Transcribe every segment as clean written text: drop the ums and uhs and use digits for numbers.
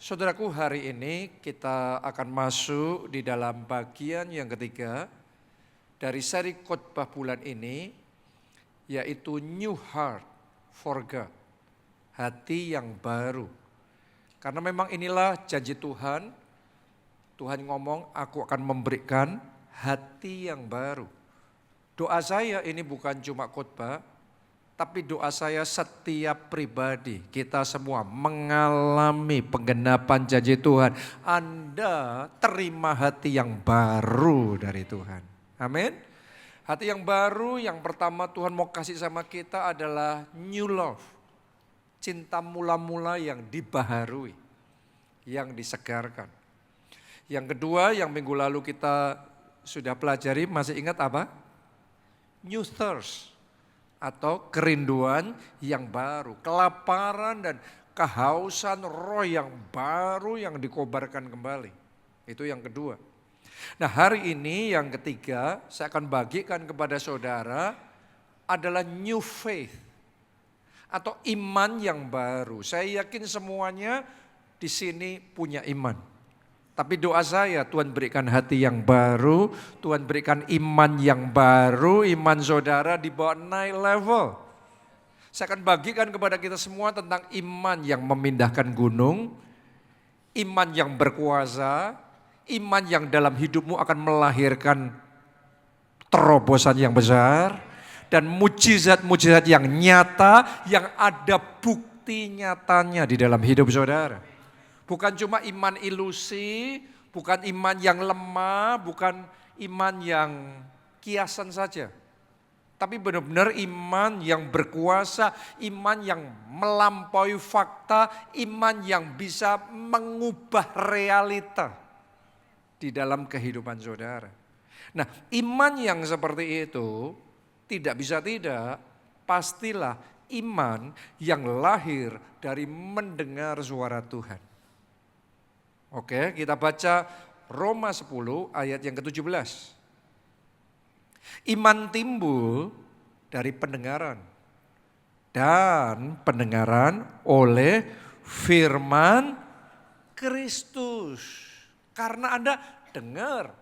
Saudaraku, hari ini kita akan masuk di dalam bagian yang ketiga dari seri khotbah bulan ini, yaitu New Heart for God, hati yang baru. Karena memang inilah janji Tuhan. Tuhan ngomong, aku akan memberikan hati yang baru. Doa saya ini bukan cuma khotbah, tapi doa saya setiap pribadi, kita semua mengalami penggenapan janji Tuhan. Anda terima hati yang baru dari Tuhan. Amin. Hati yang baru yang pertama Tuhan mau kasih sama kita adalah new love. Cinta mula-mula yang dibaharui, yang disegarkan. Yang kedua yang minggu lalu kita sudah pelajari, masih ingat apa? New thirst. Atau kerinduan yang baru, kelaparan dan kehausan roh yang baru yang dikobarkan kembali. Itu yang kedua. Nah, hari ini yang ketiga saya akan bagikan kepada saudara adalah new faith atau iman yang baru. Saya yakin semuanya di sini punya iman. Tapi doa saya, Tuhan berikan hati yang baru, Tuhan berikan iman yang baru, iman saudara dibawa naik level. Saya akan bagikan kepada kita semua tentang iman yang memindahkan gunung, iman yang berkuasa, iman yang dalam hidupmu akan melahirkan terobosan yang besar, dan mujizat-mujizat yang nyata, yang ada bukti nyatanya di dalam hidup saudara. Bukan cuma iman ilusi, bukan iman yang lemah, bukan iman yang kiasan saja. Tapi benar-benar iman yang berkuasa, iman yang melampaui fakta, iman yang bisa mengubah realita di dalam kehidupan saudara. Nah, iman yang seperti itu tidak bisa tidak, pastilah iman yang lahir dari mendengar suara Tuhan. Oke, kita baca Roma 10 ayat yang ke-17. Iman timbul dari pendengaran, dan pendengaran oleh firman Kristus. Karena Anda dengar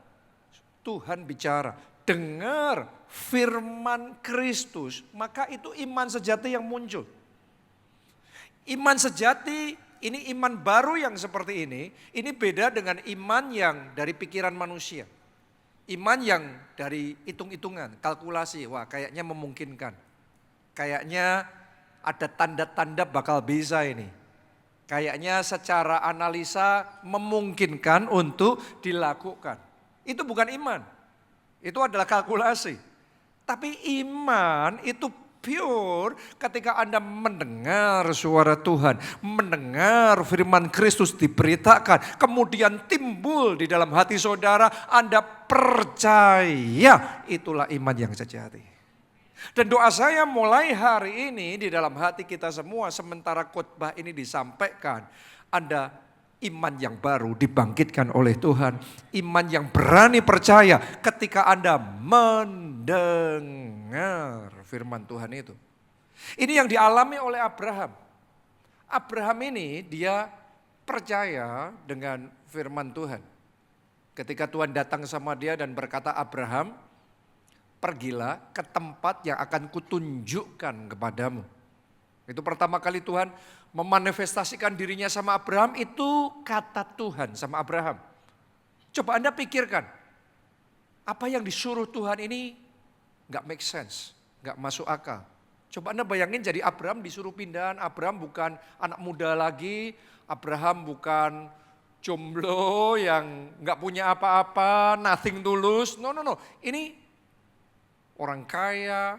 Tuhan bicara, dengar firman Kristus, maka itu iman sejati yang muncul. Iman sejati, ini iman baru yang seperti ini beda dengan iman yang dari pikiran manusia. Iman yang dari hitung-hitungan, kalkulasi, wah kayaknya memungkinkan. Kayaknya ada tanda-tanda bakal bisa ini. Kayaknya secara analisa memungkinkan untuk dilakukan. Itu bukan iman, itu adalah kalkulasi. Tapi iman itu pure ketika Anda mendengar suara Tuhan, mendengar firman Kristus diberitakan, kemudian timbul di dalam hati saudara, Anda percaya, itulah iman yang sejati. Dan doa saya mulai hari ini di dalam hati kita semua, sementara khotbah ini disampaikan, Anda iman yang baru dibangkitkan oleh Tuhan, iman yang berani percaya ketika Anda mendengar firman Tuhan itu. Ini yang dialami oleh Abraham. Abraham ini dia percaya dengan firman Tuhan. Ketika Tuhan datang sama dia dan berkata, Abraham, pergilah ke tempat yang akan kutunjukkan kepadamu. Itu pertama kali Tuhan memanifestasikan dirinya sama Abraham, itu kata Tuhan sama Abraham. Coba Anda pikirkan, apa yang disuruh Tuhan ini gak make sense, gak masuk akal. Coba Anda bayangin jadi Abraham disuruh pindahan, Abraham bukan anak muda lagi, Abraham bukan jomblo yang gak punya apa-apa, nothing tulus, no. Ini orang kaya,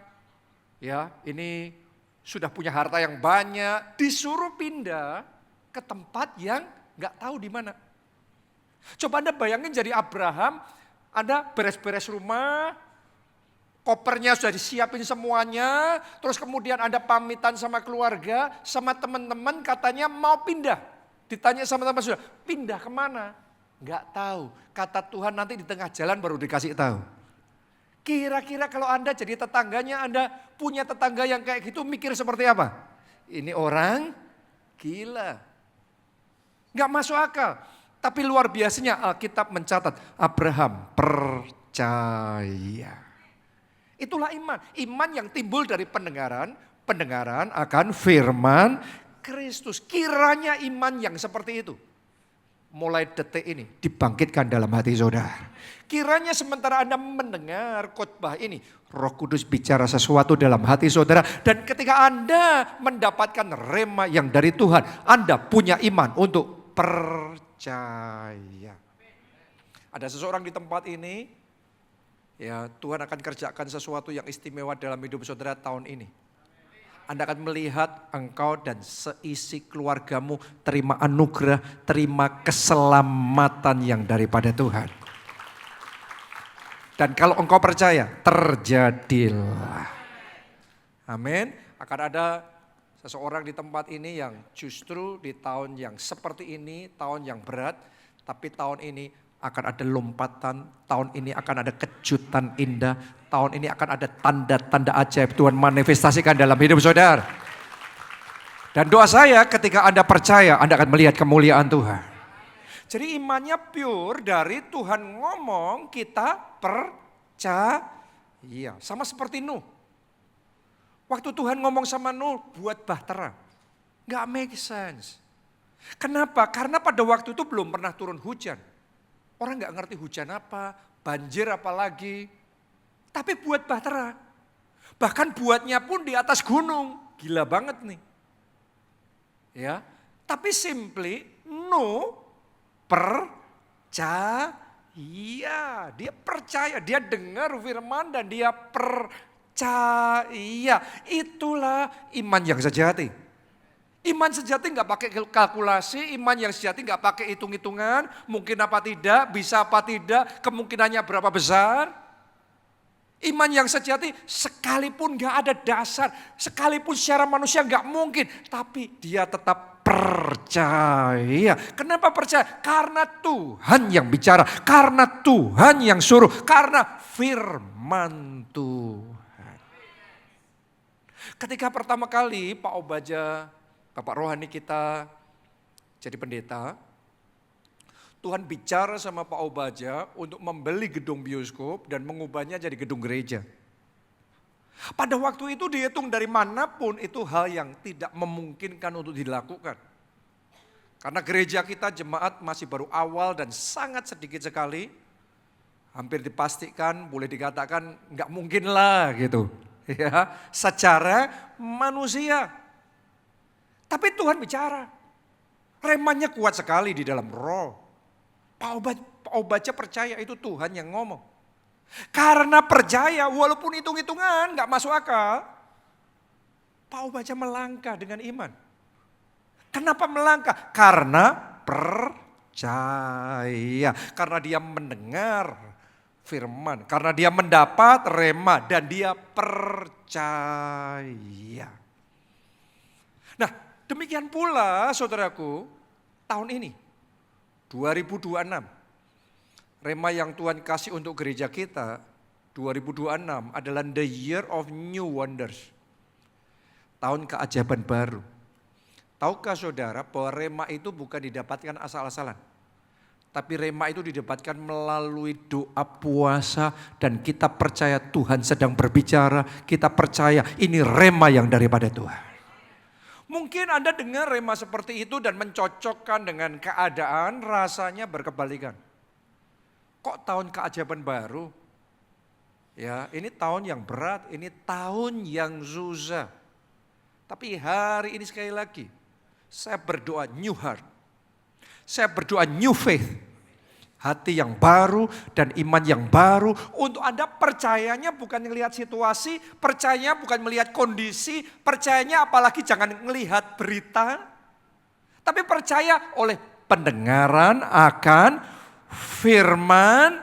ya ini sudah punya harta yang banyak, disuruh pindah ke tempat yang gak tahu di mana. Coba Anda bayangin jadi Abraham, Anda beres-beres rumah, kopernya sudah disiapin semuanya, terus kemudian Anda pamitan sama keluarga, sama teman-teman katanya mau pindah. Ditanya sama teman sudah, pindah kemana? Gak tahu, kata Tuhan nanti di tengah jalan baru dikasih tahu. Kira-kira kalau Anda jadi tetangganya, Anda punya tetangga yang kayak gitu, mikir seperti apa? Ini orang gila. Nggak masuk akal. Tapi luar biasanya Alkitab mencatat Abraham percaya. Itulah iman. Iman yang timbul dari pendengaran akan firman Kristus. Kiranya iman yang seperti itu mulai detik ini dibangkitkan dalam hati saudara. Kiranya sementara Anda mendengar khotbah ini, Roh Kudus bicara sesuatu dalam hati saudara. Dan ketika Anda mendapatkan rema yang dari Tuhan, Anda punya iman untuk percaya. Ada seseorang di tempat ini, ya Tuhan akan kerjakan sesuatu yang istimewa dalam hidup saudara tahun ini. Anda akan melihat engkau dan seisi keluargamu terima anugerah, terima keselamatan yang daripada Tuhan. Dan kalau engkau percaya, terjadilah. Amin. Akan ada seseorang di tempat ini yang justru di tahun yang seperti ini, tahun yang berat, tapi tahun ini akan ada lompatan, tahun ini akan ada kejutan indah, tahun ini akan ada tanda-tanda ajaib Tuhan manifestasikan dalam hidup saudara. Dan doa saya ketika Anda percaya, Anda akan melihat kemuliaan Tuhan. Jadi imannya pure dari Tuhan ngomong, kita percaya. Sama seperti Nuh. Waktu Tuhan ngomong sama Nuh, buat bahtera. Gak make sense. Kenapa? Karena pada waktu itu belum pernah turun hujan. Orang gak ngerti hujan apa, banjir apa lagi. Tapi buat bahtera. Bahkan buatnya pun di atas gunung. Gila banget nih. Ya, tapi simply Nuh percaya. Dia percaya, dia dengar firman dan dia percaya. Itulah iman yang sejati. Iman sejati nggak pakai kalkulasi, iman yang sejati nggak pakai hitung-hitungan, mungkin apa tidak, bisa apa tidak, kemungkinannya berapa besar. Iman yang sejati sekalipun nggak ada dasar, sekalipun secara manusia nggak mungkin, tapi dia tetap percaya. Kenapa percaya? Karena Tuhan yang bicara, karena Tuhan yang suruh, karena firman Tuhan. Ketika pertama kali Pak Obaja, Bapak rohani kita jadi pendeta, Tuhan bicara sama Pak Obaja untuk membeli gedung bioskop dan mengubahnya jadi gedung gereja. Pada waktu itu dihitung dari manapun itu hal yang tidak memungkinkan untuk dilakukan. Karena gereja kita jemaat masih baru awal dan sangat sedikit sekali. Hampir dipastikan boleh dikatakan nggak mungkin lah gitu. Ya, secara manusia. Tapi Tuhan bicara. Remanya kuat sekali di dalam roh. Pak Obaja percaya itu Tuhan yang ngomong. Karena percaya walaupun hitung-hitungan gak masuk akal. Pak Obaja melangkah dengan iman. Kenapa melangkah? Karena percaya. Karena dia mendengar firman. Karena dia mendapat rema dan dia percaya. Nah, demikian pula saudaraku, tahun ini 2026, rema yang Tuhan kasih untuk gereja kita 2026 adalah the year of new wonders. Tahun keajaiban baru. Tahukah saudara bahwa rema itu bukan didapatkan asal-asalan. Tapi rema itu didapatkan melalui doa puasa dan kita percaya Tuhan sedang berbicara, kita percaya ini rema yang daripada Tuhan. Mungkin Anda dengar rema seperti itu dan mencocokkan dengan keadaan, rasanya berkebalikan. Kok tahun keajaiban baru? Ya, ini tahun yang berat, ini tahun yang susah. Tapi hari ini sekali lagi, saya berdoa new heart. Saya berdoa new faith. Hati yang baru dan iman yang baru. Untuk Anda percayanya bukan melihat situasi, percayanya bukan melihat kondisi, percayanya apalagi jangan melihat berita. Tapi percaya oleh pendengaran akan firman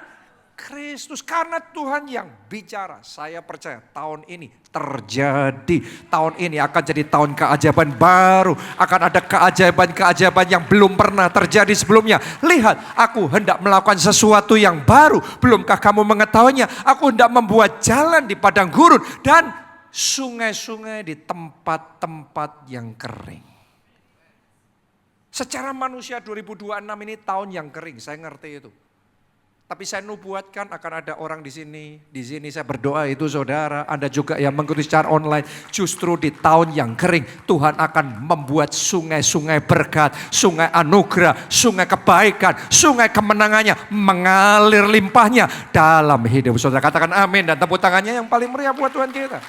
Kristus. Karena Tuhan yang bicara, saya percaya tahun ini terjadi. Tahun ini akan jadi tahun keajaiban baru. Akan ada keajaiban-keajaiban yang belum pernah terjadi sebelumnya. Lihat, aku hendak melakukan sesuatu yang baru. Belumkah kamu mengetahuinya? Aku hendak membuat jalan di padang gurun dan sungai-sungai di tempat-tempat yang kering. Secara manusia 2026 ini tahun yang kering, saya ngerti itu. Tapi saya nubuatkan akan ada orang di sini. Di sini saya berdoa itu saudara, Anda juga yang mengikuti secara online. Justru di tahun yang kering, Tuhan akan membuat sungai-sungai berkat, sungai anugerah, sungai kebaikan, sungai kemenangannya mengalir limpahnya dalam hidup saudara. Katakan amin dan tepuk tangannya yang paling meriah buat Tuhan kita.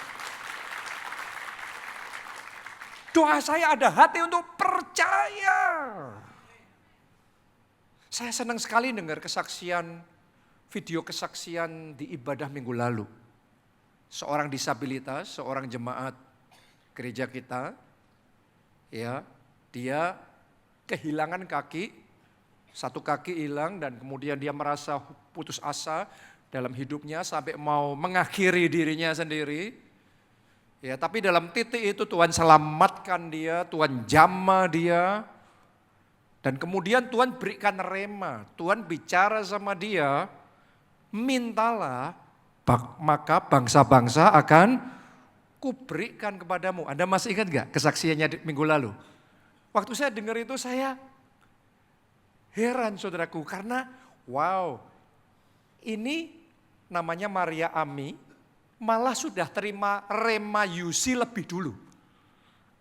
Doa saya ada hati untuk percaya. Saya senang sekali dengar video kesaksian di ibadah minggu lalu. Seorang disabilitas, seorang jemaat gereja kita, ya, dia kehilangan kaki, satu kaki hilang dan kemudian dia merasa putus asa dalam hidupnya sampai mau mengakhiri dirinya sendiri. Ya, tapi dalam titik itu Tuhan selamatkan dia, Tuhan jamah dia. Dan kemudian Tuhan berikan rema, Tuhan bicara sama dia, mintalah maka bangsa-bangsa akan kuberikan kepadamu. Anda masih ingat gak kesaksiannya minggu lalu? Waktu saya dengar itu saya heran saudaraku, karena wow, ini namanya Maria Ami, malah sudah terima rema Yusi lebih dulu.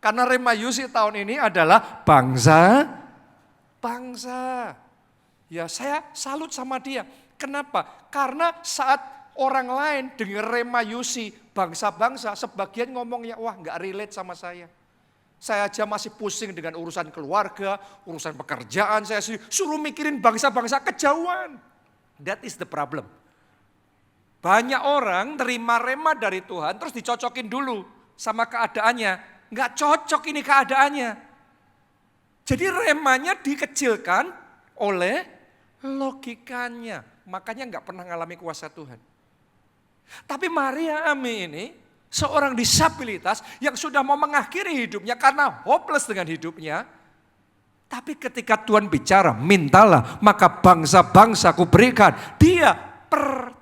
Karena rema Yusi tahun ini adalah bangsa. Ya, saya salut sama dia. Kenapa? Karena saat orang lain dengar rema Yusi, bangsa-bangsa, sebagian ngomongnya, wah gak relate sama saya. Saya aja masih pusing dengan urusan keluarga, urusan pekerjaan, saya suruh mikirin bangsa-bangsa kejauhan. That is the problem. Banyak orang terima rema dari Tuhan, terus dicocokin dulu sama keadaannya. Gak cocok ini keadaannya. Jadi remanya dikecilkan oleh logikanya. Makanya gak pernah ngalami kuasa Tuhan. Tapi Maria Ami ini seorang disabilitas yang sudah mau mengakhiri hidupnya karena hopeless dengan hidupnya. Tapi ketika Tuhan bicara, mintalah maka bangsa-bangsa ku berikan. Dia percaya.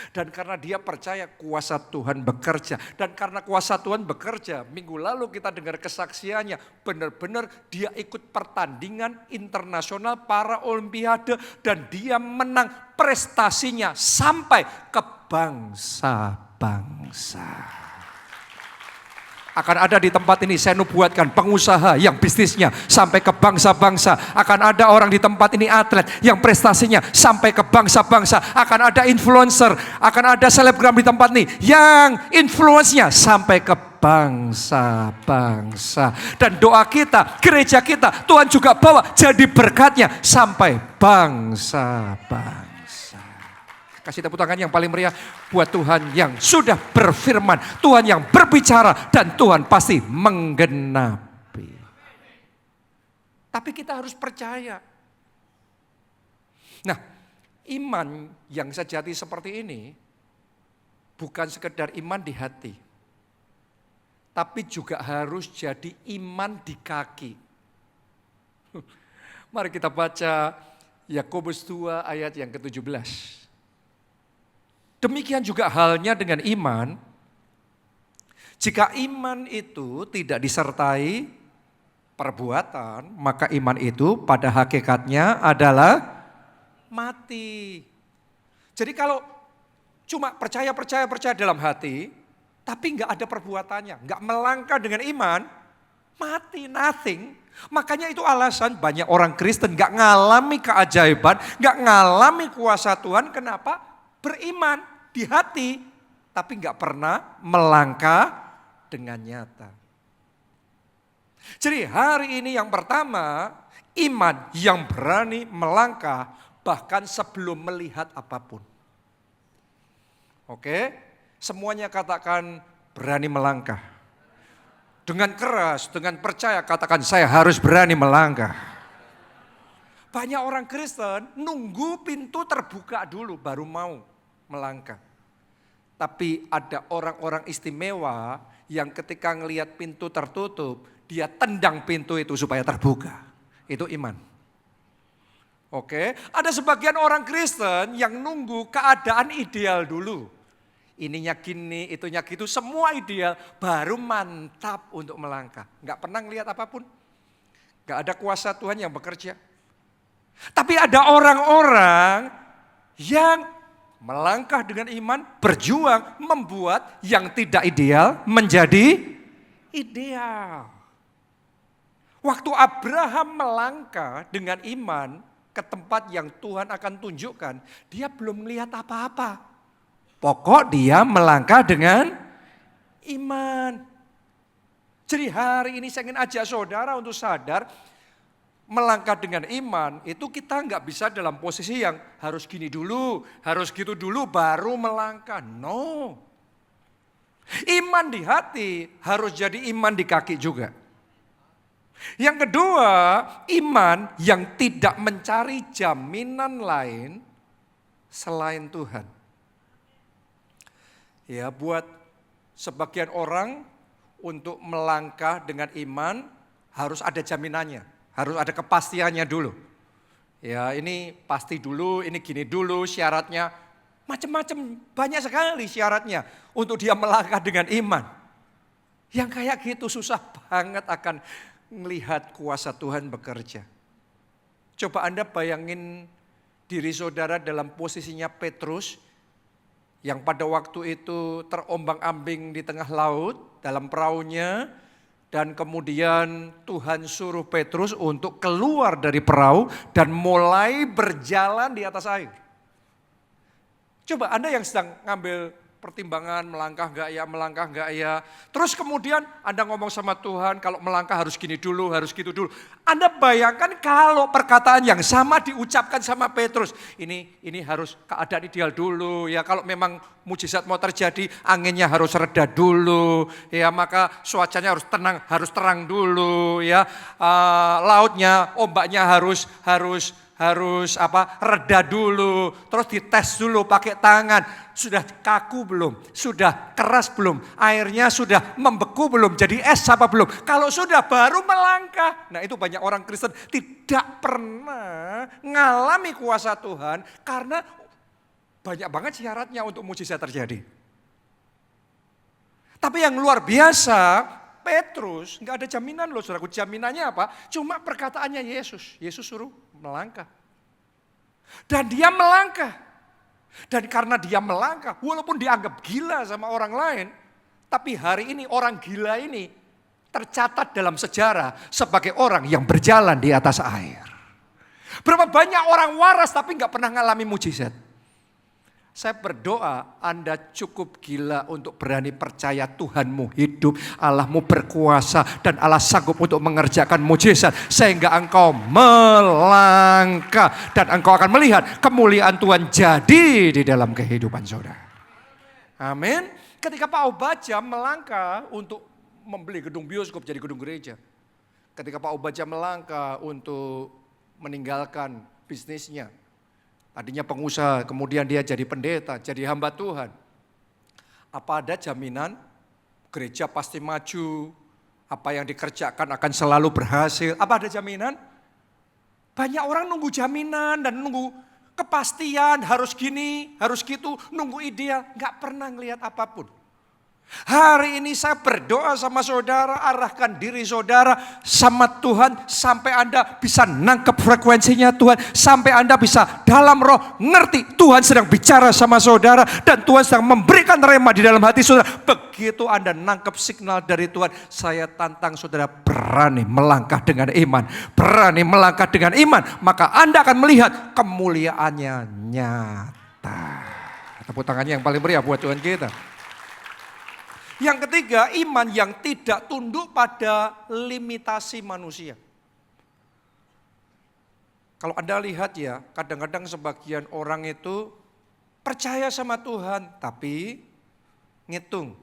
Dan karena dia percaya kuasa Tuhan bekerja. Dan karena kuasa Tuhan bekerja, minggu lalu kita dengar kesaksiannya. Benar-benar dia ikut pertandingan internasional para olimpiade. Dan dia menang prestasinya sampai ke bangsa-bangsa. Akan ada di tempat ini, saya nubuatkan pengusaha yang bisnisnya sampai ke bangsa-bangsa. Akan ada orang di tempat ini atlet yang prestasinya sampai ke bangsa-bangsa. Akan ada influencer, akan ada selebgram di tempat ini yang influence-nya sampai ke bangsa-bangsa. Dan doa kita, gereja kita, Tuhan juga bawa jadi berkatnya sampai bangsa-bangsa. Kasih tepuk tangan yang paling meriah buat Tuhan yang sudah berfirman, Tuhan yang berbicara dan Tuhan pasti menggenapi. Tapi kita harus percaya. Nah, iman yang sejati seperti ini bukan sekedar iman di hati, tapi juga harus jadi iman di kaki. Mari kita baca Yakobus 2 ayat yang ke-17. Demikian juga halnya dengan iman. Jika iman itu tidak disertai perbuatan, maka iman itu pada hakikatnya adalah mati. Jadi kalau cuma percaya dalam hati, tapi nggak ada perbuatannya, nggak melangkah dengan iman, mati, nothing. Makanya itu alasan banyak orang Kristen nggak ngalami keajaiban, nggak ngalami kuasa Tuhan. Kenapa? Beriman di hati, tapi nggak pernah melangkah dengan nyata. Jadi hari ini yang pertama, iman yang berani melangkah bahkan sebelum melihat apapun. Oke, semuanya katakan berani melangkah. Dengan keras, dengan percaya katakan saya harus berani melangkah. Banyak orang Kristen nunggu pintu terbuka dulu baru mau melangkah. Tapi ada orang-orang istimewa yang ketika ngelihat pintu tertutup, dia tendang pintu itu supaya terbuka. Itu iman. Oke, ada sebagian orang Kristen yang nunggu keadaan ideal dulu. Ininya gini, itunya gitu, semua ideal, baru mantap untuk melangkah. Enggak pernah ngelihat apapun. Gak ada kuasa Tuhan yang bekerja. Tapi ada orang-orang yang melangkah dengan iman, berjuang, membuat yang tidak ideal menjadi ideal. Waktu Abraham melangkah dengan iman ke tempat yang Tuhan akan tunjukkan, dia belum melihat apa-apa. Pokok dia melangkah dengan iman. Jadi hari ini saya ingin ajak saudara untuk sadar, melangkah dengan iman itu kita nggak bisa dalam posisi yang harus gini dulu, harus gitu dulu baru melangkah. No. Iman di hati harus jadi iman di kaki juga. Yang kedua, iman yang tidak mencari jaminan lain selain Tuhan. Ya, buat sebagian orang untuk melangkah dengan iman harus ada jaminannya, harus ada kepastiannya dulu. Ya, ini pasti dulu, ini gini dulu syaratnya, macam-macam, banyak sekali syaratnya untuk dia melangkah dengan iman. Yang kayak gitu susah banget akan melihat kuasa Tuhan bekerja. Coba Anda bayangin diri saudara dalam posisinya Petrus yang pada waktu itu terombang-ambing di tengah laut dalam perahunya, dan kemudian Tuhan suruh Petrus untuk keluar dari perahu dan mulai berjalan di atas air. Coba Anda yang sedang ngambil pertimbangan melangkah enggak ya. Terus kemudian Anda ngomong sama Tuhan kalau melangkah harus gini dulu, harus gitu dulu. Anda bayangkan kalau perkataan yang sama diucapkan sama Petrus. Ini harus keadaan ideal dulu ya. Kalau memang mujizat mau terjadi, anginnya harus reda dulu ya, maka cuacanya harus terang dulu ya. Lautnya, ombaknya harus reda dulu, terus dites dulu pakai tangan, sudah kaku belum, sudah keras belum, airnya sudah membeku belum, jadi es apa belum, kalau sudah baru melangkah. Nah itu banyak orang Kristen tidak pernah ngalami kuasa Tuhan karena banyak banget syaratnya untuk mujizat terjadi. Tapi yang luar biasa, Petrus nggak ada jaminan loh saudaraku. Jaminannya apa? Cuma perkataannya Yesus. Yesus suruh melangkah. Dan dia melangkah. Dan karena dia melangkah, walaupun dianggap gila sama orang lain, tapi hari ini orang gila ini tercatat dalam sejarah sebagai orang yang berjalan di atas air. Berapa banyak orang waras tapi nggak pernah ngalami mujizat. Saya berdoa Anda cukup gila untuk berani percaya Tuhanmu hidup, Allahmu berkuasa, dan Allah sanggup untuk mengerjakan mujizat. Sehingga engkau melangkah dan engkau akan melihat kemuliaan Tuhan jadi di dalam kehidupan saudara. Amin. Ketika Pak Obaja melangkah untuk membeli gedung bioskop jadi gedung gereja. Ketika Pak Obaja melangkah untuk meninggalkan bisnisnya. Tadinya pengusaha, kemudian dia jadi pendeta, jadi hamba Tuhan. Apa ada jaminan gereja pasti maju, apa yang dikerjakan akan selalu berhasil? Apa ada jaminan? Banyak orang nunggu jaminan dan nunggu kepastian, harus gini, harus gitu, nunggu ideal, gak pernah ngelihat apapun. Hari ini saya berdoa sama saudara, arahkan diri saudara sama Tuhan sampai Anda bisa nangkep frekuensinya Tuhan, sampai Anda bisa dalam roh ngerti Tuhan sedang bicara sama saudara dan Tuhan sedang memberikan rema di dalam hati saudara. Begitu Anda nangkep signal dari Tuhan, saya tantang saudara berani melangkah dengan iman, berani melangkah dengan iman, maka Anda akan melihat kemuliaannya nyata. Tepuk tangannya yang paling meriah buat Tuhan kita. Yang ketiga, iman yang tidak tunduk pada limitasi manusia. Kalau Anda lihat ya, kadang-kadang sebagian orang itu percaya sama Tuhan, tapi ngitung.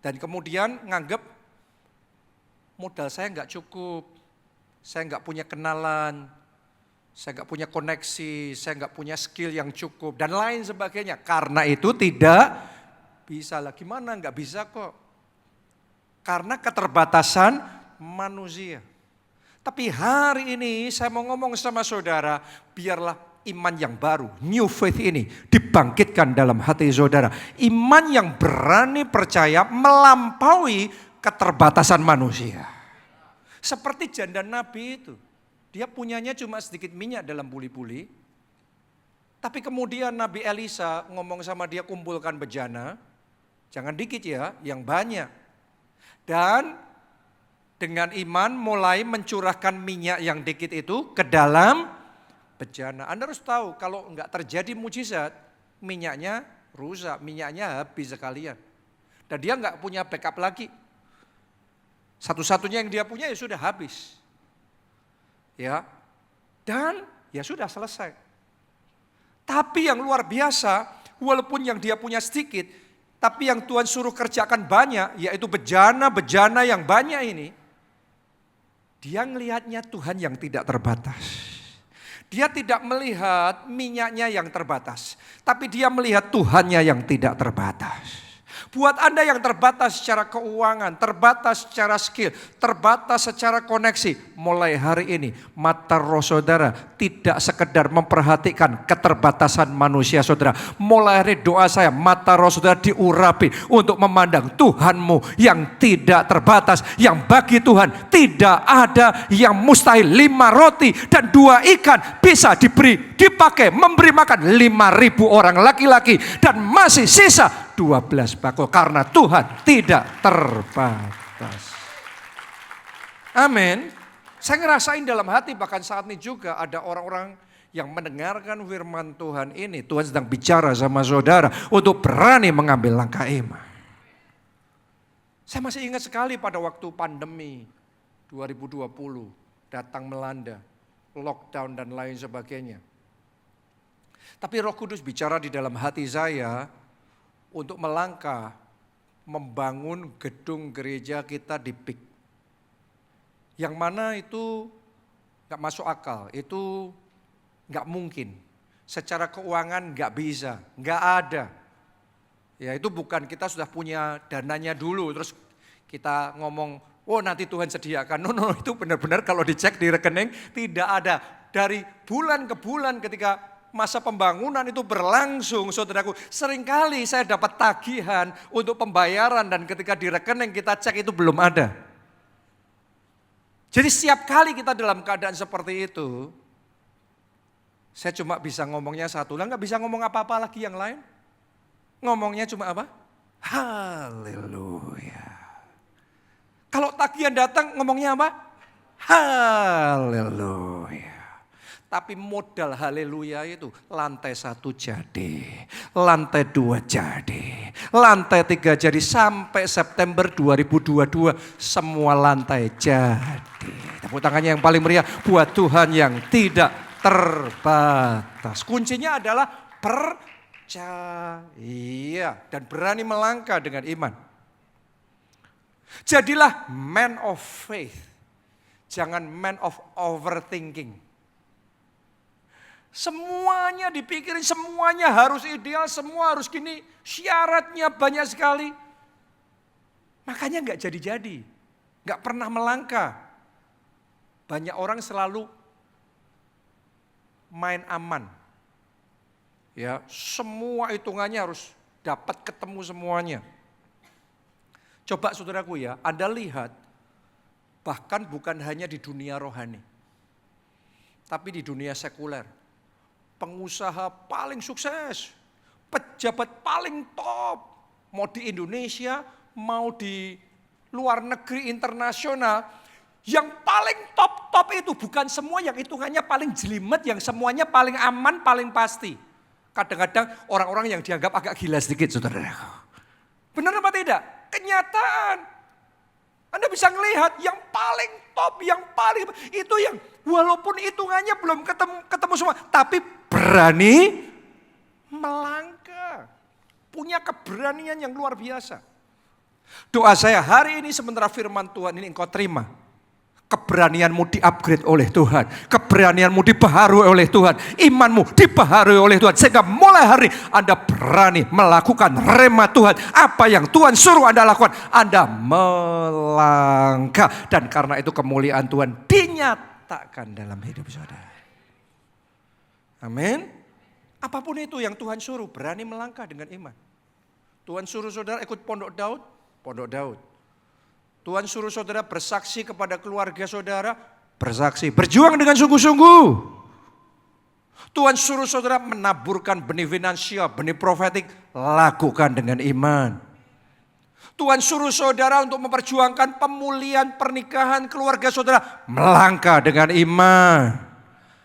Dan kemudian nganggap modal saya nggak cukup, saya nggak punya kenalan, saya nggak punya koneksi, saya nggak punya skill yang cukup, dan lain sebagainya. Karena itu tidak bisa lah, gimana nggak bisa kok. Karena keterbatasan manusia. Tapi hari ini saya mau ngomong sama saudara, biarlah iman yang baru, new faith ini dibangkitkan dalam hati saudara. Iman yang berani percaya melampaui keterbatasan manusia. Seperti janda Nabi itu. Dia punyanya cuma sedikit minyak dalam buli-buli. Tapi kemudian Nabi Elisa ngomong sama dia, kumpulkan bejana. Jangan dikit ya, yang banyak. Dan dengan iman mulai mencurahkan minyak yang dikit itu ke dalam bejana. Anda harus tahu kalau enggak terjadi mujizat, minyaknya rusak, minyaknya habis sekalian. Dan dia enggak punya backup lagi. Satu-satunya yang dia punya ya sudah habis. Ya. Dan ya sudah selesai. Tapi yang luar biasa, walaupun yang dia punya sedikit, tapi yang Tuhan suruh kerjakan banyak, yaitu bejana-bejana yang banyak ini, dia ngelihatnya Tuhan yang tidak terbatas. Dia tidak melihat minyaknya yang terbatas, tapi dia melihat Tuhannya yang tidak terbatas. Buat Anda yang terbatas secara keuangan, terbatas secara skill, terbatas secara koneksi, mulai hari ini mata roh saudara tidak sekedar memperhatikan keterbatasan manusia saudara. Mulai hari doa saya, mata roh saudara diurapi untuk memandang Tuhanmu yang tidak terbatas, yang bagi Tuhan tidak ada yang mustahil. 5 roti dan 2 ikan bisa dipakai memberi makan 5.000 orang laki-laki dan masih sisa 12 bakul karena Tuhan tidak terbatas. Amin. Saya ngerasain dalam hati bahkan saat ini juga ada orang-orang yang mendengarkan firman Tuhan ini. Tuhan sedang bicara sama saudara untuk berani mengambil langkah iman. Saya masih ingat sekali pada waktu pandemi 2020 datang melanda, lockdown dan lain sebagainya. Tapi Roh Kudus bicara di dalam hati saya untuk melangkah membangun gedung gereja kita di PIK. Yang mana itu gak masuk akal, itu gak mungkin. Secara keuangan gak bisa, gak ada. Ya itu bukan kita sudah punya dananya dulu, terus kita ngomong, oh nanti Tuhan sediakan. No, itu benar-benar kalau dicek di rekening tidak ada. Dari bulan ke bulan ketika masa pembangunan itu berlangsung, saudaraku. Seringkali saya dapat tagihan untuk pembayaran dan ketika di rekening kita cek itu belum ada. Jadi setiap kali kita dalam keadaan seperti itu, saya cuma bisa ngomongnya satu, lah nggak bisa ngomong apa-apa lagi yang lain. Ngomongnya cuma apa? Haleluya. Kalau tagihan datang ngomongnya apa? Haleluya. Tapi modal haleluya itu lantai 1 jadi, lantai 2 jadi, lantai 3 jadi sampai September 2022 semua lantai jadi. Tepuk tangannya yang paling meriah buat Tuhan yang tidak terbatas. Kuncinya adalah percaya dan berani melangkah dengan iman. Jadilah man of faith, jangan man of overthinking. Semuanya dipikirin, semuanya harus ideal, semua harus gini, syaratnya banyak sekali. Makanya gak jadi-jadi, gak pernah melangkah. Banyak orang selalu main aman. Ya, semua hitungannya harus dapat ketemu semuanya. Coba saudaraku ya, Anda lihat, bahkan bukan hanya di dunia rohani, tapi di dunia sekuler. Pengusaha paling sukses, pejabat paling top, mau di Indonesia, mau di luar negeri internasional, yang paling top itu bukan semua yang hitungannya paling jelimet, yang semuanya paling aman, paling pasti. Kadang-kadang orang-orang yang dianggap agak gila sedikit, saudara. Benar apa tidak? Kenyataan. Anda bisa melihat yang paling top, yang paling itu yang walaupun hitungannya belum ketemu semua, tapi berani melangkah. Punya keberanian yang luar biasa. Doa saya hari ini sementara firman Tuhan ini engkau terima. Keberanianmu di-upgrade oleh Tuhan. Keberanianmu dibaharui oleh Tuhan. Imanmu dibaharui oleh Tuhan. Sehingga mulai hari Anda berani melakukan rema Tuhan. Apa yang Tuhan suruh Anda lakukan, Anda melangkah. Dan karena itu kemuliaan Tuhan dinyatakan dalam hidup saudara. Amin. Apapun itu yang Tuhan suruh, berani melangkah dengan iman. Tuhan suruh saudara ikut Pondok Daud, Pondok Daud. Tuhan suruh saudara bersaksi kepada keluarga saudara, bersaksi. Berjuang dengan sungguh-sungguh. Tuhan suruh saudara menaburkan benih finansial, benih profetik, lakukan dengan iman. Tuhan suruh saudara untuk memperjuangkan pemulihan pernikahan keluarga saudara, melangkah dengan iman.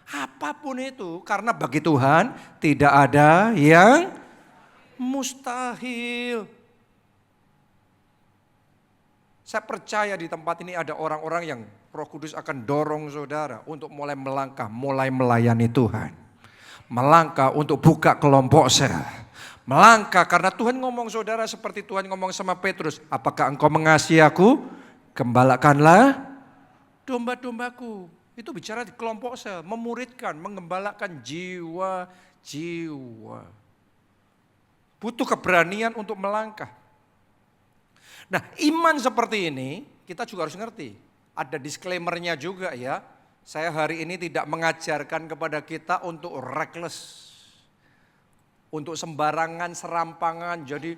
Apapun itu, karena bagi Tuhan tidak ada yang mustahil. Saya percaya di tempat ini ada orang-orang yang Roh Kudus akan dorong saudara untuk mulai melangkah, mulai melayani Tuhan. Melangkah untuk buka kelompok sel. Melangkah karena Tuhan ngomong saudara seperti Tuhan ngomong sama Petrus. Apakah engkau mengasihi aku? Gembalakanlah domba-dombaku. Itu bicara di kelompok sel. Memuridkan, mengembalakan jiwa-jiwa. Butuh keberanian untuk melangkah. Nah, iman seperti ini kita juga harus ngerti. Ada disclaimer-nya juga ya. Saya hari ini tidak mengajarkan kepada kita untuk reckless. Untuk sembarangan, serampangan. Jadi,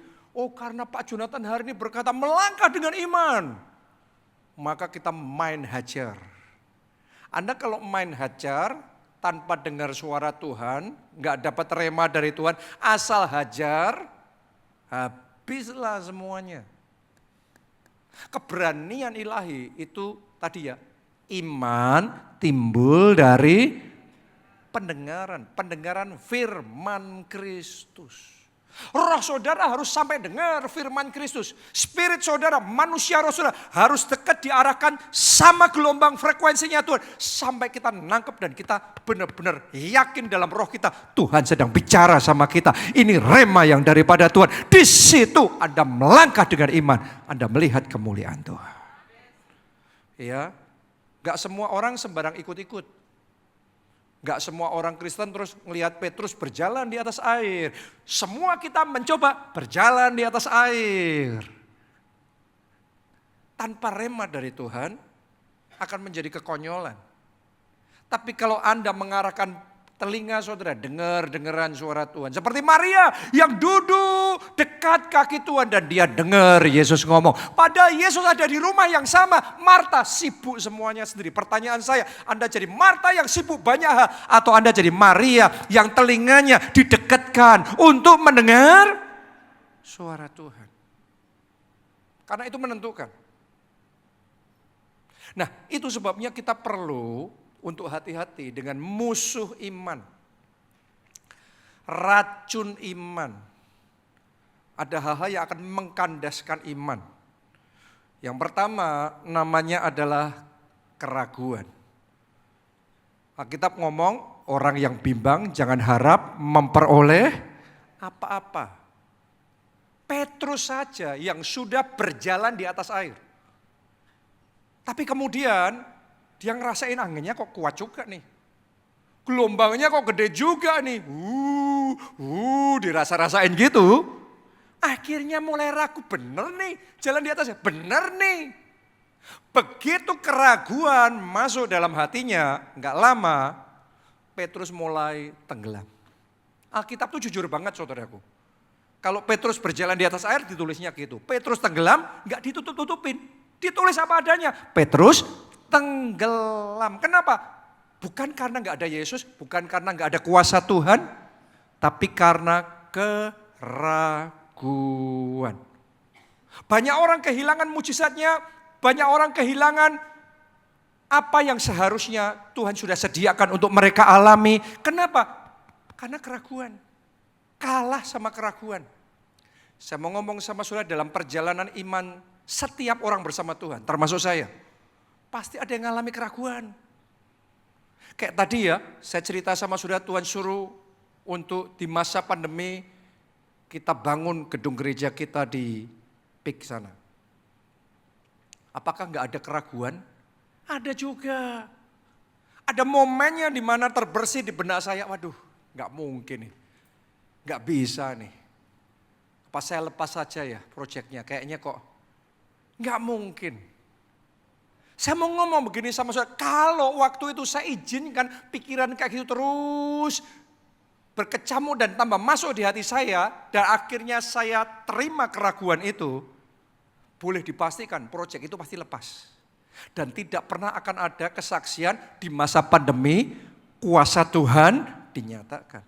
karena Pak Jonathan hari ini berkata melangkah dengan iman. Maka kita main hajar. Anda kalau main hajar tanpa dengar suara Tuhan, nggak dapat rema dari Tuhan, asal hajar, habislah semuanya. Keberanian ilahi itu tadi ya, iman timbul dari pendengaran firman Kristus. Roh saudara harus sampai dengar firman Kristus. Spirit saudara, manusia roh saudara harus dekat diarahkan sama gelombang frekuensinya Tuhan. Sampai kita nangkep dan kita benar-benar yakin dalam roh kita. Tuhan sedang bicara sama kita. Ini rema yang daripada Tuhan. Di situ Anda melangkah dengan iman. Anda melihat kemuliaan Tuhan. Ya, gak semua orang sembarang ikut-ikut. Gak semua orang Kristen terus melihat Petrus berjalan di atas air. Semua kita mencoba berjalan di atas air. Tanpa rema dari Tuhan akan menjadi kekonyolan. Tapi kalau Anda mengarahkan telinga saudara, dengeran suara Tuhan. Seperti Maria yang duduk dekat kaki Tuhan dan dia dengar Yesus ngomong. Padahal Yesus ada di rumah yang sama. Marta sibuk semuanya sendiri. Pertanyaan saya, Anda jadi Marta yang sibuk banyak hal atau Anda jadi Maria yang telinganya didekatkan untuk mendengar suara Tuhan? Karena itu menentukan. Nah, itu sebabnya kita perlu untuk hati-hati dengan musuh iman. Racun iman. Ada hal-hal yang akan mengkandaskan iman. Yang pertama namanya adalah keraguan. Alkitab ngomong orang yang bimbang jangan harap memperoleh apa-apa. Petrus saja yang sudah berjalan di atas air. Tapi kemudian dia ngerasain anginnya kok kuat juga nih. Gelombangnya kok gede juga nih. Dirasa-rasain gitu. Akhirnya mulai ragu, bener nih jalan di atasnya, bener nih. Begitu keraguan masuk dalam hatinya, gak lama Petrus mulai tenggelam. Alkitab tuh jujur banget saudaraku. Kalau Petrus berjalan di atas air ditulisnya gitu. Petrus tenggelam gak ditutup-tutupin. Ditulis apa adanya. Petrus tenggelam. Kenapa? Bukan karena gak ada Yesus, bukan karena gak ada kuasa Tuhan, tapi karena keraguan. Banyak orang kehilangan mujizatnya, banyak orang kehilangan apa yang seharusnya Tuhan sudah sediakan untuk mereka alami. Kenapa? Karena keraguan. Kalah sama keraguan. Saya mau ngomong sama saudara dalam perjalanan iman setiap orang bersama Tuhan, termasuk saya. Pasti ada yang ngalami keraguan. Kayak tadi ya, saya cerita sama saudara Tuhan suruh untuk di masa pandemi kita bangun gedung gereja kita di PIK sana. Apakah enggak ada keraguan? Ada juga. Ada momennya di mana terbersih di benak saya, waduh enggak mungkin nih. Enggak bisa nih. Apa saya lepas saja ya proyeknya, kayaknya kok enggak mungkin. Saya mau ngomong begini sama saudara, kalau waktu itu saya izinkan pikiran kayak gitu terus berkecamuk dan tambah masuk di hati saya, dan akhirnya saya terima keraguan itu, boleh dipastikan proyek itu pasti lepas. Dan tidak pernah akan ada kesaksian di masa pandemi, kuasa Tuhan dinyatakan.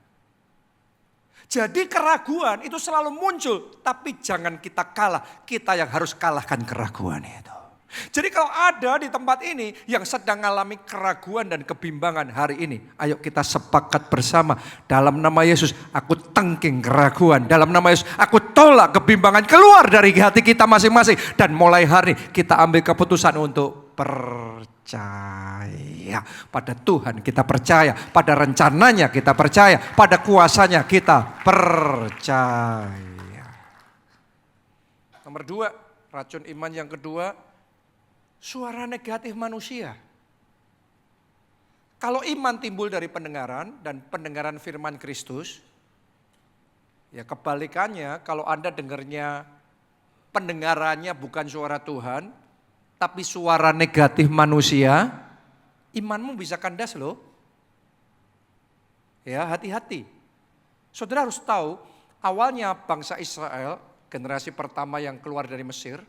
Jadi keraguan itu selalu muncul, tapi jangan kita kalah. Kita yang harus kalahkan keraguan itu. Jadi kalau ada di tempat ini yang sedang mengalami keraguan dan kebimbangan hari ini, ayo kita sepakat bersama dalam nama Yesus. Aku tengking keraguan, dalam nama Yesus aku tolak kebimbangan keluar dari hati kita masing-masing. Dan mulai hari ini kita ambil keputusan untuk percaya pada Tuhan, kita percaya pada rencananya, kita percaya pada kuasanya, kita percaya. Nomor 2, racun iman yang kedua, suara negatif manusia. Kalau iman timbul dari pendengaran dan pendengaran firman Kristus, ya kebalikannya kalau Anda dengarnya pendengarannya bukan suara Tuhan, tapi suara negatif manusia, imanmu bisa kandas loh. Ya, hati-hati. Saudara harus tahu, awalnya bangsa Israel, generasi pertama yang keluar dari Mesir,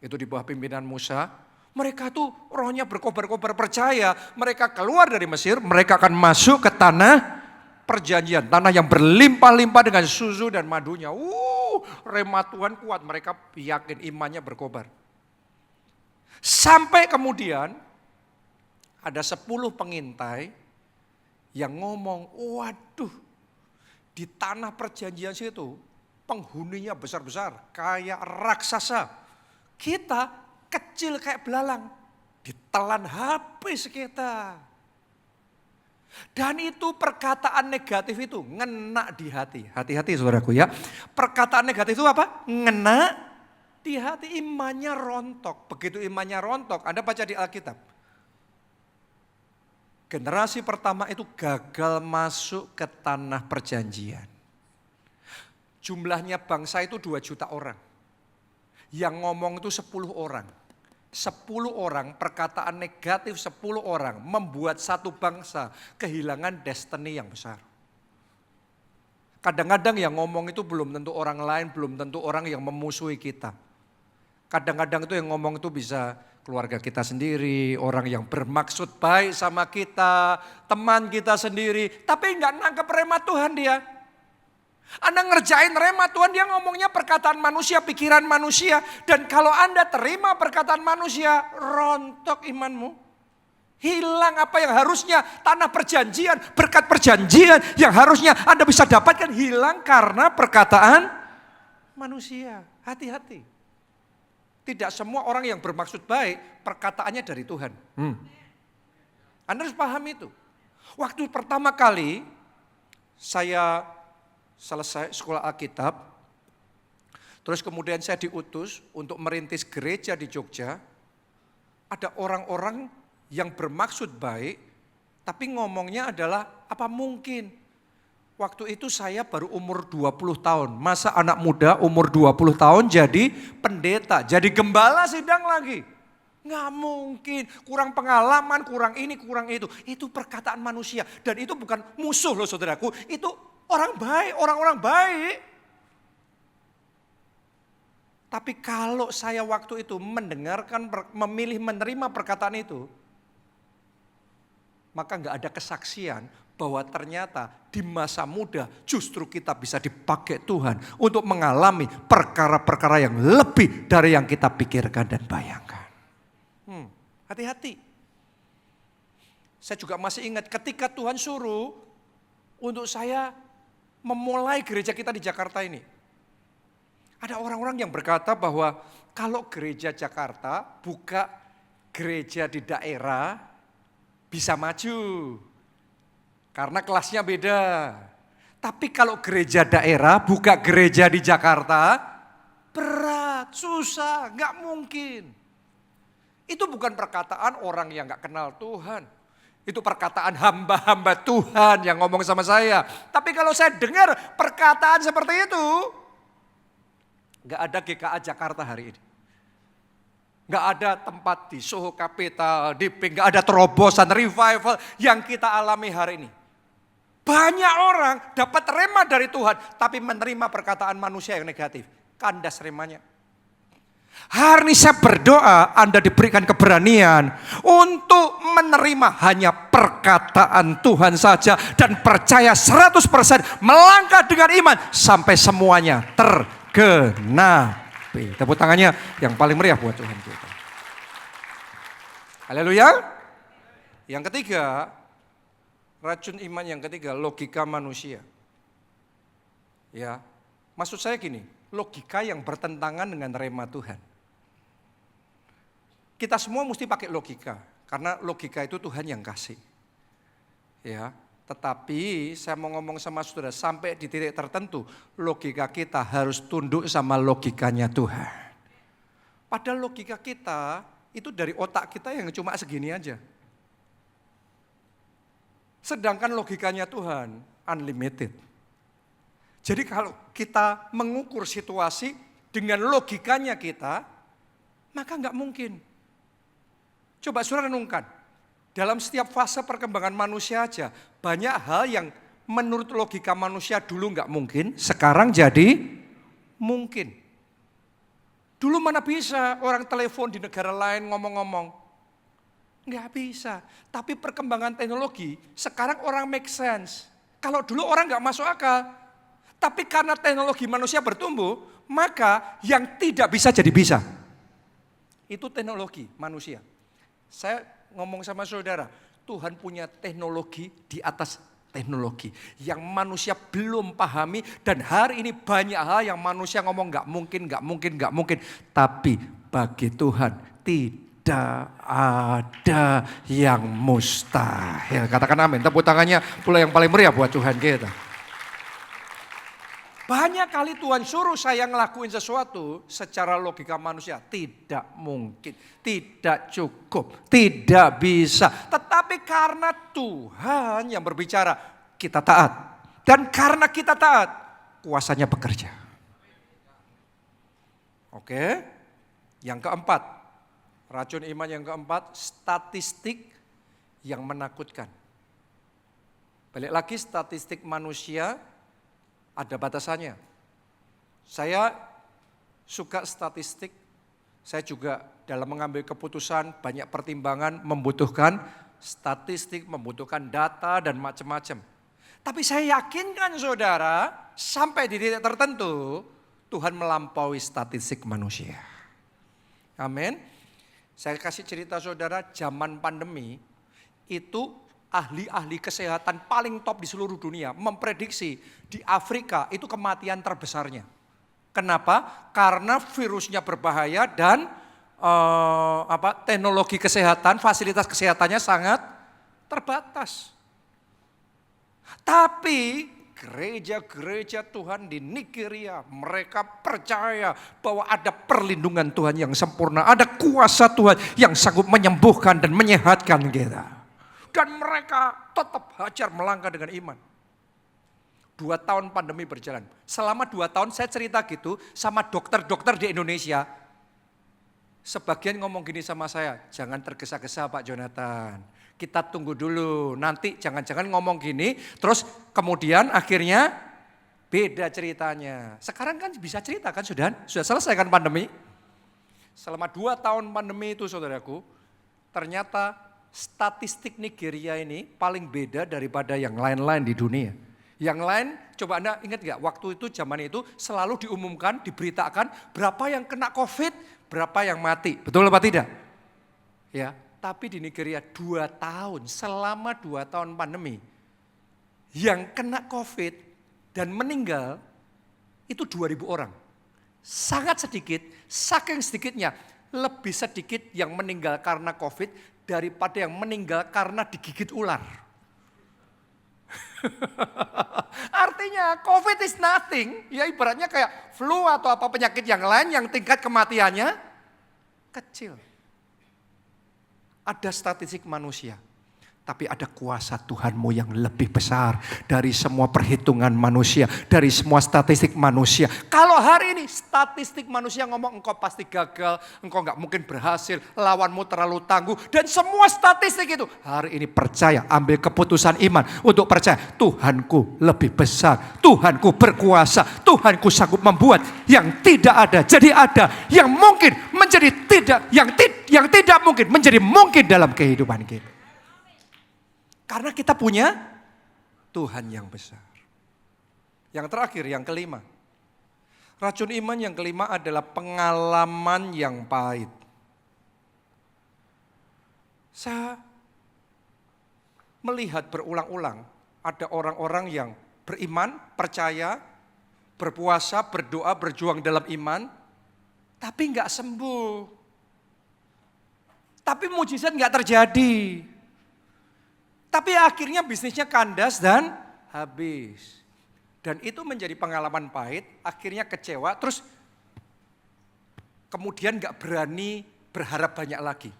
itu di bawah pimpinan Musa, mereka tuh rohnya berkobar-kobar percaya. Mereka keluar dari Mesir, mereka akan masuk ke tanah perjanjian. Tanah yang berlimpah-limpah dengan susu dan madunya. Rema Tuhan kuat, mereka yakin imannya berkobar. Sampai kemudian ada 10 pengintai yang ngomong, waduh di tanah perjanjian situ penghuninya besar-besar, kayak raksasa. Kita kecil kayak belalang, ditelan habis kita. Dan itu perkataan negatif itu ngena di hati. Hati-hati saudaraku ya. Perkataan negatif itu apa? Ngena di hati, imannya rontok. Begitu imannya rontok, Anda baca di Alkitab. Generasi pertama itu gagal masuk ke tanah perjanjian. Jumlahnya bangsa itu 2 juta orang. Yang ngomong itu 10 orang. 10 orang, perkataan negatif 10 orang membuat satu bangsa kehilangan destiny yang besar. Kadang-kadang yang ngomong itu belum tentu orang lain, belum tentu orang yang memusuhi kita. Kadang-kadang itu yang ngomong itu bisa keluarga kita sendiri, orang yang bermaksud baik sama kita, teman kita sendiri, tapi enggak nangkep rema Tuhan dia. Anda ngerjain rema Tuhan, dia ngomongnya perkataan manusia, pikiran manusia. Dan kalau Anda terima perkataan manusia, rontok imanmu. Hilang apa yang harusnya tanah perjanjian, berkat perjanjian yang harusnya Anda bisa dapatkan, hilang karena perkataan manusia. Hati-hati. Tidak semua orang yang bermaksud baik, perkataannya dari Tuhan. Anda harus paham itu. Waktu pertama kali saya selesai sekolah Alkitab, terus kemudian saya diutus untuk merintis gereja di Jogja. Ada orang-orang yang bermaksud baik, tapi ngomongnya adalah apa mungkin. Waktu itu saya baru umur 20 tahun, masa anak muda umur 20 tahun jadi pendeta, jadi gembala sidang lagi. Nggak mungkin, kurang pengalaman, kurang ini, kurang itu. Itu perkataan manusia dan itu bukan musuh loh saudaraku, itu orang baik, orang-orang baik. Tapi kalau saya waktu itu mendengarkan, memilih menerima perkataan itu, maka nggak ada kesaksian bahwa ternyata di masa muda justru kita bisa dipakai Tuhan untuk mengalami perkara-perkara yang lebih dari yang kita pikirkan dan bayangkan. Hati-hati. Saya juga masih ingat ketika Tuhan suruh untuk saya memulai gereja kita di Jakarta ini. Ada orang-orang yang berkata bahwa kalau gereja Jakarta buka gereja di daerah bisa maju. Karena kelasnya beda. Tapi kalau gereja daerah buka gereja di Jakarta berat, susah, gak mungkin. Itu bukan perkataan orang yang gak kenal Tuhan. Itu perkataan hamba-hamba Tuhan yang ngomong sama saya. Tapi kalau saya dengar perkataan seperti itu, gak ada GKA Jakarta hari ini. Gak ada tempat di Soho Capital, di Pink, gak ada terobosan revival yang kita alami hari ini. Banyak orang dapat rema dari Tuhan, tapi menerima perkataan manusia yang negatif. Kandas remanya. Hari ini saya berdoa Anda diberikan keberanian untuk menerima hanya perkataan Tuhan saja dan percaya 100% melangkah dengan iman sampai semuanya tergenapi. Tepuk tangannya yang paling meriah buat Tuhan kita. Haleluya. Yang ketiga, racun iman yang ketiga, logika manusia. Ya, maksud saya gini, logika yang bertentangan dengan rema Tuhan. Kita semua mesti pakai logika, karena logika itu Tuhan yang kasih. Ya, tetapi saya mau ngomong sama saudara, sampai di titik tertentu, logika kita harus tunduk sama logikanya Tuhan. Padahal logika kita itu dari otak kita yang cuma segini aja. Sedangkan logikanya Tuhan unlimited. Jadi kalau kita mengukur situasi dengan logikanya kita, maka nggak mungkin. Coba saudara renungkan, dalam setiap fase perkembangan manusia aja, banyak hal yang menurut logika manusia dulu nggak mungkin, sekarang jadi mungkin. Dulu mana bisa orang telepon di negara lain ngomong-ngomong. Nggak bisa, tapi perkembangan teknologi, sekarang orang make sense. Kalau dulu orang nggak masuk akal, tapi karena teknologi manusia bertumbuh, maka yang tidak bisa jadi bisa. Itu teknologi manusia. Saya ngomong sama saudara, Tuhan punya teknologi di atas teknologi yang manusia belum pahami, dan hari ini banyak hal yang manusia ngomong nggak mungkin. Tapi bagi Tuhan tidak ada yang mustahil. Katakan amin. Tepuk tangannya pula yang paling meriah buat Tuhan kita. Banyak kali Tuhan suruh saya ngelakuin sesuatu secara logika manusia. Tidak mungkin, tidak cukup, tidak bisa. Tetapi karena Tuhan yang berbicara, kita taat. Dan karena kita taat, kuasanya bekerja. Oke, yang keempat. Racun iman yang keempat, statistik yang menakutkan. Balik lagi, statistik manusia ada batasannya. Saya suka statistik, saya juga dalam mengambil keputusan banyak pertimbangan, membutuhkan statistik, membutuhkan data dan macam-macam. Tapi saya yakinkan saudara, sampai di titik tertentu Tuhan melampaui statistik manusia. Amin. Saya kasih cerita saudara, zaman pandemi itu ahli-ahli kesehatan paling top di seluruh dunia memprediksi di Afrika itu kematian terbesarnya. Kenapa? Karena virusnya berbahaya dan teknologi kesehatan, fasilitas kesehatannya sangat terbatas. Tapi gereja-gereja Tuhan di Nigeria, mereka percaya bahwa ada perlindungan Tuhan yang sempurna, ada kuasa Tuhan yang sanggup menyembuhkan dan menyehatkan kita. Dan mereka tetap hajar melangkah dengan iman. 2 tahun pandemi berjalan. Selama 2 tahun saya cerita gitu sama dokter-dokter di Indonesia. Sebagian ngomong gini sama saya, jangan tergesa-gesa Pak Jonathan. Kita tunggu dulu, nanti jangan-jangan ngomong gini, terus kemudian akhirnya beda ceritanya. Sekarang kan bisa cerita kan sudah selesai kan pandemi. Selama 2 tahun pandemi itu saudaraku, ternyata statistik Nigeria ini paling beda daripada yang lain-lain di dunia. Yang lain, coba Anda ingat gak, waktu itu zaman itu selalu diumumkan, diberitakan berapa yang kena COVID, berapa yang mati. Betul apa tidak? Ya, tapi di Nigeria 2 tahun, selama 2 tahun pandemi, yang kena COVID dan meninggal itu 2.000 orang. Sangat sedikit, saking sedikitnya, lebih sedikit yang meninggal karena COVID daripada yang meninggal karena digigit ular. Artinya COVID is nothing, ya ibaratnya kayak flu atau apa penyakit yang lain yang tingkat kematiannya kecil. Ada statistik manusia. Tapi ada kuasa Tuhanmu yang lebih besar dari semua perhitungan manusia, dari semua statistik manusia. Kalau hari ini statistik manusia ngomong engkau pasti gagal, engkau gak mungkin berhasil, lawanmu terlalu tangguh. Dan semua statistik itu, hari ini percaya, ambil keputusan iman untuk percaya. Tuhanku lebih besar, Tuhanku berkuasa, Tuhanku sanggup membuat yang tidak ada jadi ada, yang mungkin menjadi tidak, yang tidak mungkin menjadi mungkin dalam kehidupan kita. Karena kita punya Tuhan yang besar. Yang terakhir, yang kelima. Racun iman yang kelima adalah pengalaman yang pahit. Saya melihat berulang-ulang ada orang-orang yang beriman, percaya, berpuasa, berdoa, berjuang dalam iman, tapi enggak sembuh. Tapi mujizat enggak terjadi. Tapi akhirnya bisnisnya kandas dan habis. Dan itu menjadi pengalaman pahit, akhirnya kecewa, terus kemudian gak berani berharap banyak lagi.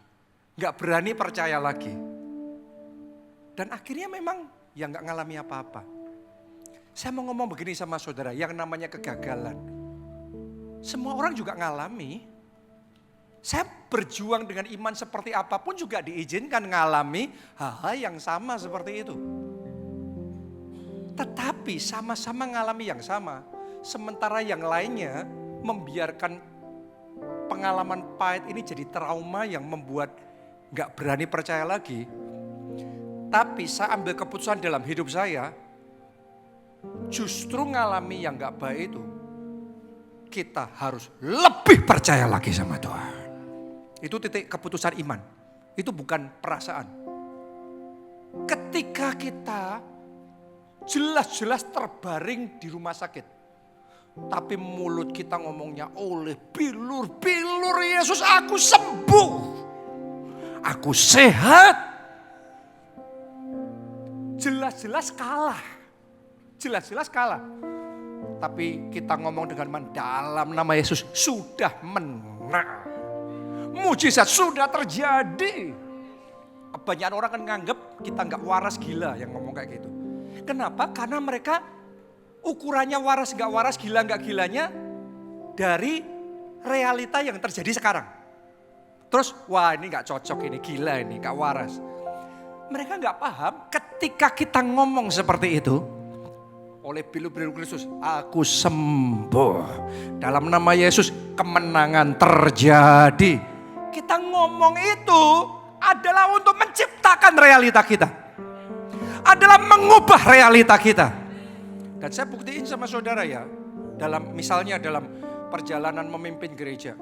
Gak berani percaya lagi. Dan akhirnya memang ya gak ngalami apa-apa. Saya mau ngomong begini sama saudara, yang namanya kegagalan. Semua orang juga ngalami. Saya berjuang dengan iman seperti apapun juga diizinkan ngalami hal-hal yang sama seperti itu. Tetapi sama-sama ngalami yang sama. Sementara yang lainnya membiarkan pengalaman pahit ini jadi trauma yang membuat gak berani percaya lagi. Tapi saya ambil keputusan dalam hidup saya, justru ngalami yang gak baik itu, kita harus lebih percaya lagi sama Tuhan. Itu titik keputusan iman. Itu bukan perasaan. Ketika kita jelas-jelas terbaring di rumah sakit, tapi mulut kita ngomongnya oleh bilur-bilur Yesus aku sembuh. Aku sehat. Jelas-jelas kalah. Jelas-jelas kalah. Tapi kita ngomong dengan dalam nama Yesus sudah menang. Mujizat sudah terjadi. Kebanyakan orang kan nganggep kita nggak waras gila yang ngomong kayak gitu. Kenapa? Karena mereka ukurannya waras nggak waras, gila nggak gilanya dari realita yang terjadi sekarang. Terus wah ini nggak cocok, ini gila, ini nggak waras. Mereka nggak paham ketika kita ngomong seperti itu. Oleh bilur-bilur Kristus, aku sembuh. Dalam nama Yesus kemenangan terjadi. Kita ngomong itu adalah untuk menciptakan realita kita. Adalah mengubah realita kita. Dan saya buktiin sama saudara ya. Misalnya dalam perjalanan memimpin gereja.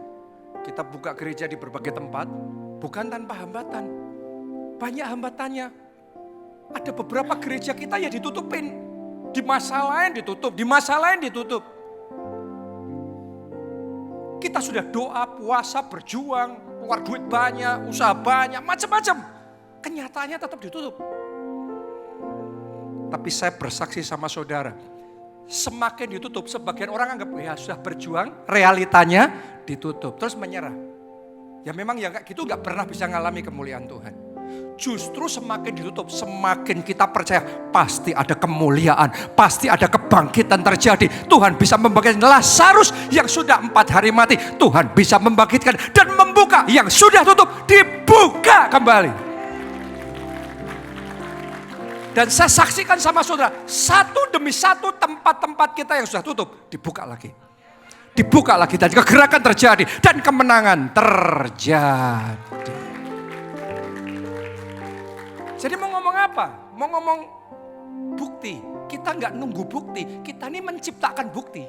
Kita buka gereja di berbagai tempat. Bukan tanpa hambatan. Banyak hambatannya. Ada beberapa gereja kita ya ditutupin. Di masa lain ditutup. Di masa lain ditutup. Kita sudah doa, puasa, berjuang. Keluar duit banyak, usaha banyak, macam-macam. Kenyataannya tetap ditutup. Tapi saya bersaksi sama saudara. Semakin ditutup, sebagian orang anggap ya sudah berjuang, realitanya ditutup. Terus menyerah. Ya memang ya gitu gak pernah bisa ngalami kemuliaan Tuhan. Justru semakin ditutup, semakin kita percaya pasti ada kemuliaan, pasti ada kebangkitan terjadi. Tuhan bisa membangkitkan Lazarus yang sudah 4 hari mati. Tuhan bisa membangkitkan dan membuka yang sudah tutup, dibuka kembali. Dan saya saksikan sama saudara, satu demi satu tempat-tempat kita yang sudah tutup, dibuka lagi. Dibuka lagi dan kegerakan terjadi dan kemenangan terjadi. Jadi mau ngomong apa? Mau ngomong bukti. Kita nggak nunggu bukti, kita ini menciptakan bukti.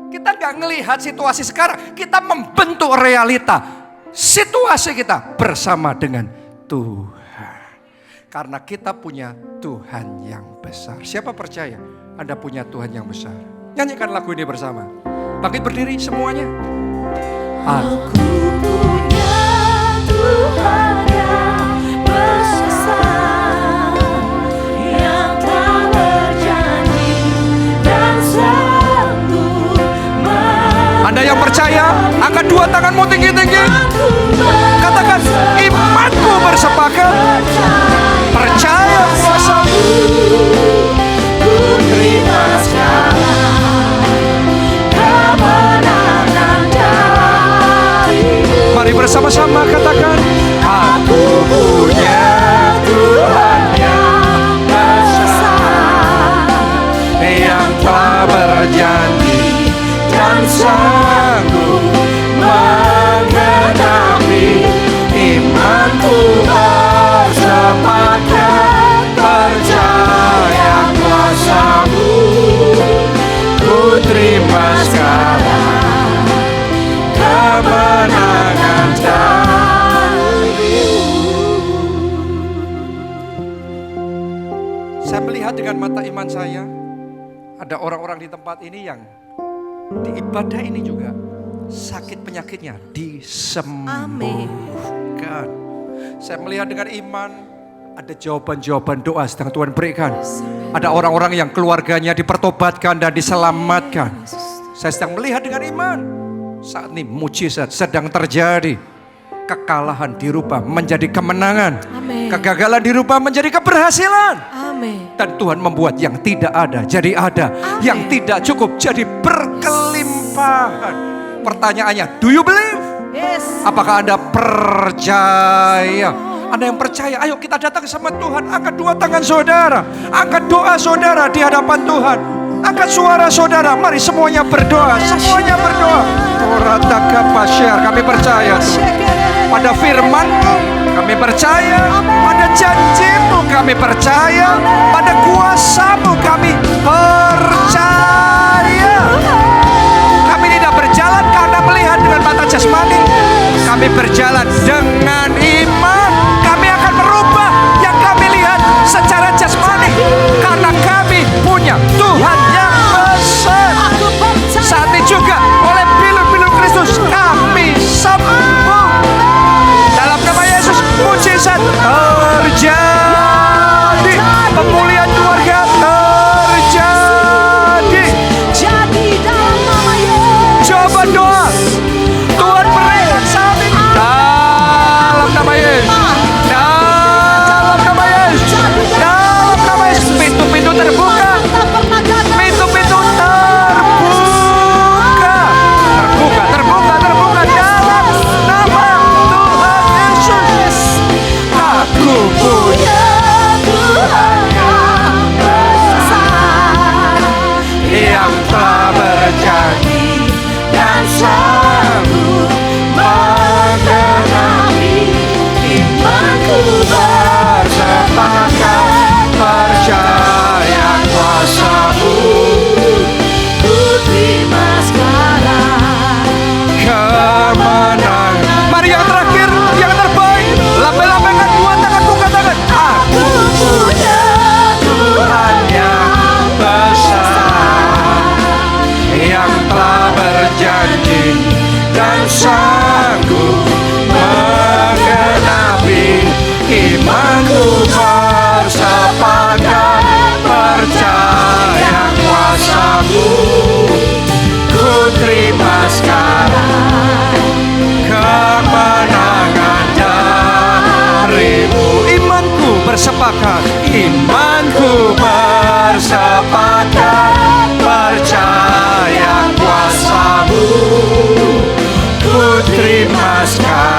Kita nggak ngelihat situasi sekarang, kita membentuk realita situasi kita bersama dengan Tuhan. Karena kita punya Tuhan yang besar. Siapa percaya Anda punya Tuhan yang besar? Nyanyikan lagu ini bersama. Bangkit berdiri semuanya. Aku punya Tuhan yang besar, yang tak berjanji dan sanggup. Anda yang percaya, angkat 2 tanganmu tinggi-tinggi. Katakan, imanku bersepakat Saya melihat dengan mata iman saya, ada orang-orang di tempat ini yang di ibadah ini juga sakit penyakitnya disembuhkan. Saya melihat dengan iman, ada jawaban-jawaban doa sedang Tuhan berikan. Ada orang-orang yang keluarganya dipertobatkan dan diselamatkan. Saya sedang melihat dengan iman. Saat ini mujizat sedang terjadi. Kekalahan dirubah menjadi kemenangan. Amin. Kegagalan dirubah menjadi keberhasilan. Amin. Dan Tuhan membuat yang tidak ada jadi ada. Amin. Yang tidak cukup jadi berkelimpahan. Pertanyaannya, do you believe? Yes. Apakah Anda percaya? Anda yang percaya, ayo kita datang sama Tuhan. Angkat dua tangan saudara, angkat doa saudara di hadapan Tuhan. Angkat suara saudara, mari semuanya berdoa. Semuanya berdoa. Kami percaya pada firman-Mu, kami percaya pada janji-Mu, kami percaya pada kuasa-Mu, kami percaya. Kami tidak berjalan karena melihat dengan mata jasmani, kami berjalan dengan iman. Kami akan merubah yang kami lihat secara jasmani karena kami punya Tuhan yang besar. Saat ini juga oleh bilur-bilur Kristus kami sembuh. Dalam nama Yesus mujizat terjadi, pemulihan keluarga terjadi. Jadi dalam nama Yesus. Coba doa, Tuhan berikan saat ini. Dalam nama Yesus, dalam nama Yesus, dalam nama Yesus. Pintu-pintu terbuka, pintu-pintu terbuka dalam nama Tuhan Yesus. Aku punya Tuhan yang besar, yang telah berjanji dan sanggup menggenapi imanku bersepakat percaya kuasa-Mu. Ku terima sekarang Kemenangan. Mari yang terakhir, yang terbaik. Lambai-lambaikan dua tangan, buka tangan. Aku punya Tuhan yang besar, yang telah berjanji dan sanggup menggenapi imanku bersepakat percaya kuasa-Mu. Ku terima sekarang kemenangan dari-Mu. Imanku bersepakat, imanku bersepakat percaya kuasa-Mu. Ku terima sekarang